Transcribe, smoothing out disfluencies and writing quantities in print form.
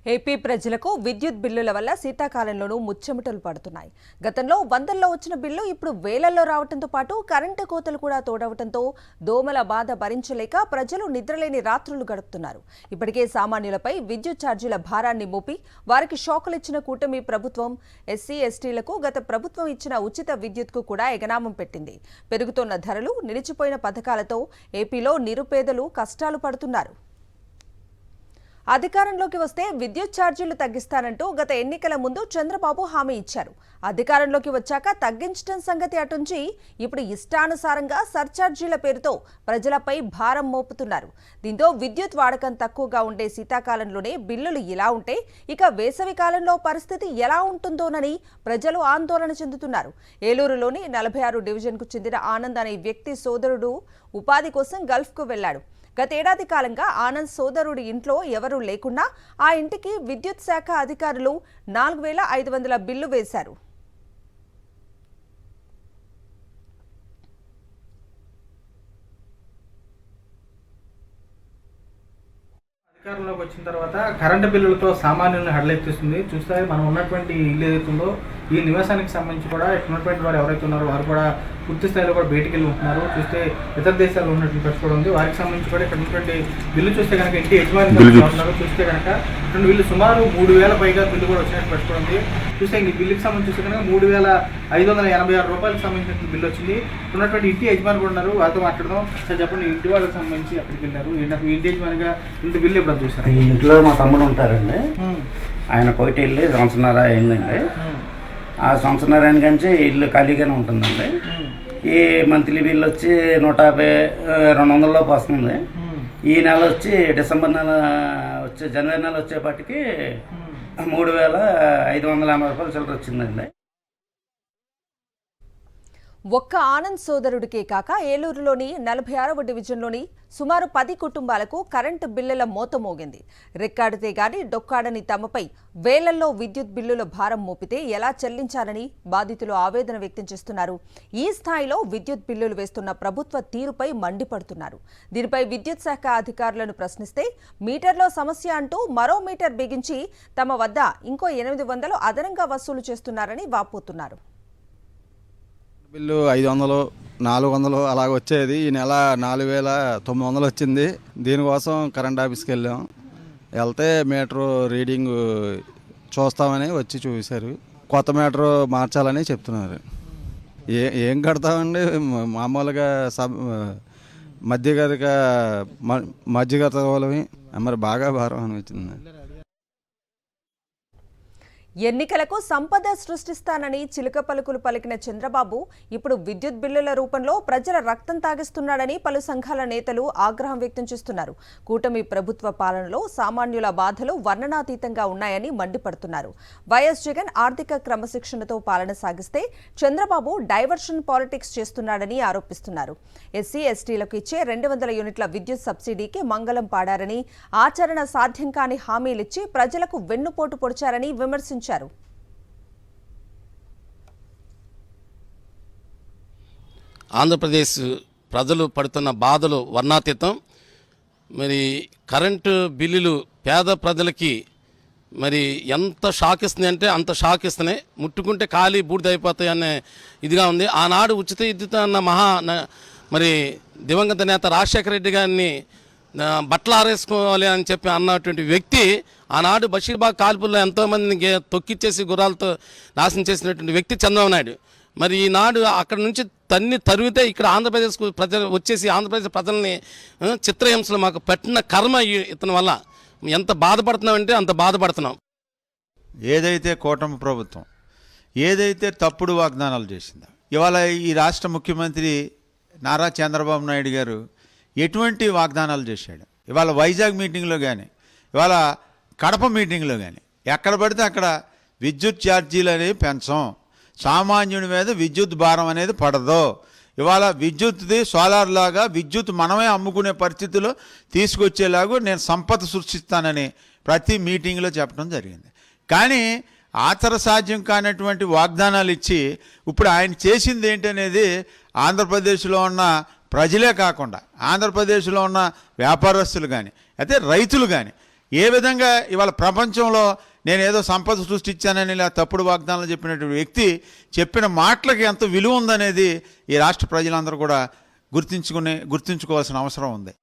AP ప్రజలకు విద్యుత్ బిల్లుల వల్ల శీతాకాలంలోనూ ముచ్చెమటలు పడుతున్నాయి. గతంలో వందల్లో వచ్చిన బిల్లు ఇప్పుడు వేలల్లో రావడంతో పాటు కరెంటు కోతలు కూడా తోడవడంతో దోమల బాధ భరించలేక ప్రజలు నిద్రలేని రాత్రులు గడుపుతున్నారు. ఇప్పటికే సామాన్యులపై విద్యుత్ ఛార్జీల భారాన్ని మోపి వారికి షాకులిచ్చిన కూటమి ప్రభుత్వం ఎస్సీ ఎస్టీలకు గత ప్రభుత్వం ఇచ్చిన ఉచిత విద్యుత్కు కూడా ఎగనామం పెట్టింది. పెరుగుతున్న ధరలు, నిలిచిపోయిన పథకాలతో ఏపీలో నిరుపేదలు కష్టాలు పడుతున్నారు. అధికారంలోకి వస్తే విద్యుత్ ఛార్జీలు తగ్గిస్తానంటూ గత ఎన్నికల ముందు చంద్రబాబు హామీ ఇచ్చారు. అధికారంలోకి వచ్చాక తగ్గించడం సంగతి అటుంచి ఇప్పుడు ఇష్టానుసారంగా సర్ఛార్జీల పేరుతో ప్రజలపై భారం మోపుతున్నారు. దీంతో విద్యుత్ వాడకం తక్కువగా ఉండే శీతాకాలంలోనే బిల్లులు ఇలా ఉంటే ఇక వేసవి కాలంలో పరిస్థితి ఎలా ఉంటుందోనని ప్రజలు ఆందోళన చెందుతున్నారు. ఏలూరులోని 46 డివిజన్కు చెందిన ఆనంద్ అనే వ్యక్తి సోదరుడు ఉపాధి కోసం గల్ఫ్కు వెళ్లాడు. గతేడాది కాలంగా ఆనంద్ సోదరుడి ఇంట్లో ఎవరూ లేకున్నా ఆ ఇంటికి విద్యుత్ శాఖ అధికారులు 4,500 బిల్లు వేశారు. అధికారంలోకి వచ్చిన తర్వాత కరెంటు బిల్లులతో సామాన్యులను హడలెత్తిస్తుంది. చూస్తే మనం ఉన్నటువంటి ఇల్లు ఏదైతుందో ఈ నివాసానికి సంబంధించి కూడా ఇక్కడ ఉన్నటువంటి వారు ఎవరైతే ఉన్నారో వారు కూడా పూర్తి స్థాయిలో కూడా బయటికి వెళ్ళి ఉంటున్నారు. చూస్తే ఇతర దేశాల్లో ఉన్నటువంటి పరిస్థితి కూడా ఉంది. వారికి సంబంధించి కూడా ఇక్కడ ఉన్నటువంటి బిల్లు చూస్తే కనుక ఇంటి యజమాని ఉన్నారు. చూస్తే కనుక రెండు బిల్లు సుమారు 3,000 పైగా బిల్లు కూడా వచ్చినట్టు పరిస్థితి ఉంది. చూస్తే ఈ బిల్లుకి సంబంధించి చూస్తే కనుక 3,586 రూపాయలకు సంబంధించిన బిల్లు వచ్చింది. ఉన్నటువంటి ఇంటి యజమాని కూడా ఉన్నారు. వారితో మాట్లాడదాం. సార్ చెప్పండి, ఇంటి వాళ్ళకి సంబంధించి అక్కడికి వెళ్ళారు. ఇంటి యజమానిగా ఇంటి బిల్లు ఎప్పుడు చూసారు? ఈ ఇంట్లో మా తమ్ముడు ఉంటారండి. ఆయన కోటి వెళ్ళి సంవత్సరాల అయిందండి. ఆ సంవత్సరాల నుంచి ఇల్లు ఖాళీగానే ఉంటుందండి. ఈ మంత్లీ బిల్ వచ్చి 150-200 లోపు వస్తుంది. ఈ నెల వచ్చి డిసెంబర్ నెల వచ్చే జనవరి నెల వచ్చేపటికి 3,580 రూపాయలు చిల్లర వచ్చిందండి. ఒక్క ఆనంద్ సోదరుడికే కాక ఏలూరులోని 46వ డివిజన్లోని సుమారు 10 కుటుంబాలకు కరెంటు బిల్లుల మోత మోగింది. రెక్కాడితే గాని డొక్కాడని తమపై వేలల్లో విద్యుత్ బిల్లుల భారం మోపితే ఎలా చెల్లించాలని బాధితులు ఆవేదన వ్యక్తం చేస్తున్నారు. ఈ స్థాయిలో విద్యుత్ బిల్లులు వేస్తున్న ప్రభుత్వ తీరుపై మండిపడుతున్నారు. దీనిపై విద్యుత్ శాఖ అధికారులను ప్రశ్నిస్తే మీటర్లో సమస్య అంటూ మరో మీటర్ బిగించి తమ వద్ద ఇంకో 800 అదనంగా వసూలు చేస్తున్నారని వాపోతున్నారు. బిల్లు 500, 400 అలాగ వచ్చేది. ఈ నెల 4,900 వచ్చింది. దీనికోసం కరెంట్ ఆఫీస్కి వెళ్ళాం. వెళ్తే మీటరు రీడింగ్ చూస్తామని వచ్చి చూశారు. కొత్త మీటరు మార్చాలని చెప్తున్నారు. ఏం కడతామండి, మామూలుగా మధ్యగత వాళ్ళవి మరి బాగా భారం అనిపించింది. ఎన్నికలకు సంపద సృష్టిస్తానని చిలుక పలుకులు పలికిన చంద్రబాబు ఇప్పుడు విద్యుత్ బిల్లుల రూపంలో ప్రజల రక్తం తాగిస్తున్నాడని పలు సంఘాల నేతలు ఆగ్రహం వ్యక్తం చేస్తున్నారు. కూటమి ప్రభుత్వ పాలనలో సామాన్యుల బాధలు వర్ణనాతీతంగా ఉన్నాయని మండిపడుతున్నారు. వైఎస్ జగన్ ఆర్థిక క్రమశిక్షణతో పాలన సాగిస్తే చంద్రబాబు డైవర్షన్ పాలిటిక్స్ చేస్తున్నాడని ఆరోపిస్తున్నారు. ఎస్సీ ఎస్టీలకు ఇచ్చే 200 యూనిట్ల విద్యుత్ సబ్సిడీకి మంగళం పాడారని, ఆచరణ సాధ్యం కాని హామీలిచ్చి ప్రజలకు వెన్నుపోటు పొడిచారని విమర్శించారు. ఆంధ్రప్రదేశ్ ప్రజలు పడుతున్న బాధలు వర్ణాతీతం. మరి కరెంటు బిల్లులు పేద ప్రజలకి మరి ఎంత షాక్ ఇస్తుంది అంటే అంత షాక్ ఇస్తున్నాయి. ముట్టుకుంటే ఖాళీ బూడిదైపోతాయి అనే ఇదిగా ఉంది. ఆనాడు ఉచిత విద్యుత్ అన్న మరి దివంగత నేత రాజశేఖర రెడ్డి గారిని బట్టలు ఆరేసుకోవాలి అని చెప్పి అన్నటువంటి వ్యక్తి ఆనాడు బషీర్బాగ్ కాల్పుల్లో ఎంతోమందిని తొక్కిచ్చేసి గుర్రాలతో నాశనం చేసినటువంటి వ్యక్తి చంద్రబాబు నాయుడు. మరి ఈనాడు అక్కడ నుంచి తరిగితే ఇక్కడ ఆంధ్రప్రదేశ్ ప్రజలు వచ్చేసి ఆంధ్రప్రదేశ్ ప్రజల్ని చిత్రహింసలు మాకు పెట్టిన కర్మ ఇతని వల్ల ఎంత బాధపడుతున్నామంటే అంత బాధపడుతున్నాం. ఏదైతే కూటమి ప్రభుత్వం ఏదైతే తప్పుడు వాగ్దానాలు చేసిందో, ఇవాళ ఈ రాష్ట్ర ముఖ్యమంత్రి నారా చంద్రబాబు నాయుడు గారు ఎటువంటి వాగ్దానాలు చేశాడు. ఇవాళ వైజాగ్ మీటింగ్లో కానీ, ఇవాళ కడప మీటింగ్లో కానీ ఎక్కడ పడితే అక్కడ విద్యుత్ ఛార్జీలు అనేవి పెంచం, సామాన్యుడి మీద విద్యుత్ భారం అనేది పడదు, ఇవాళ విద్యుత్ది సోలార్ లాగా విద్యుత్ మనమే అమ్ముకునే పరిస్థితిలో తీసుకొచ్చేలాగా నేను సంపద సృష్టిస్తానని ప్రతి మీటింగ్లో చెప్పడం జరిగింది. కానీ ఆచర సాధ్యం కానటువంటి వాగ్దానాలు ఇచ్చి ఇప్పుడు ఆయన చేసింది ఏంటనేది ఆంధ్రప్రదేశ్లో ఉన్న ప్రజలే కాకుండా ఆంధ్రప్రదేశ్లో ఉన్న వ్యాపారస్తులు కానీ అయితే రైతులు కానీ ఏ విధంగా ఇవాళ ప్రపంచంలో నేను ఏదో సంపద సృష్టించానని ఇలా తప్పుడు వాగ్దానాలు చెప్పినటువంటి వ్యక్తి చెప్పిన మాటలకి ఎంత విలువ ఉందనేది ఈ రాష్ట్ర ప్రజలందరూ కూడా గుర్తుంచుకోవాల్సిన అవసరం ఉంది.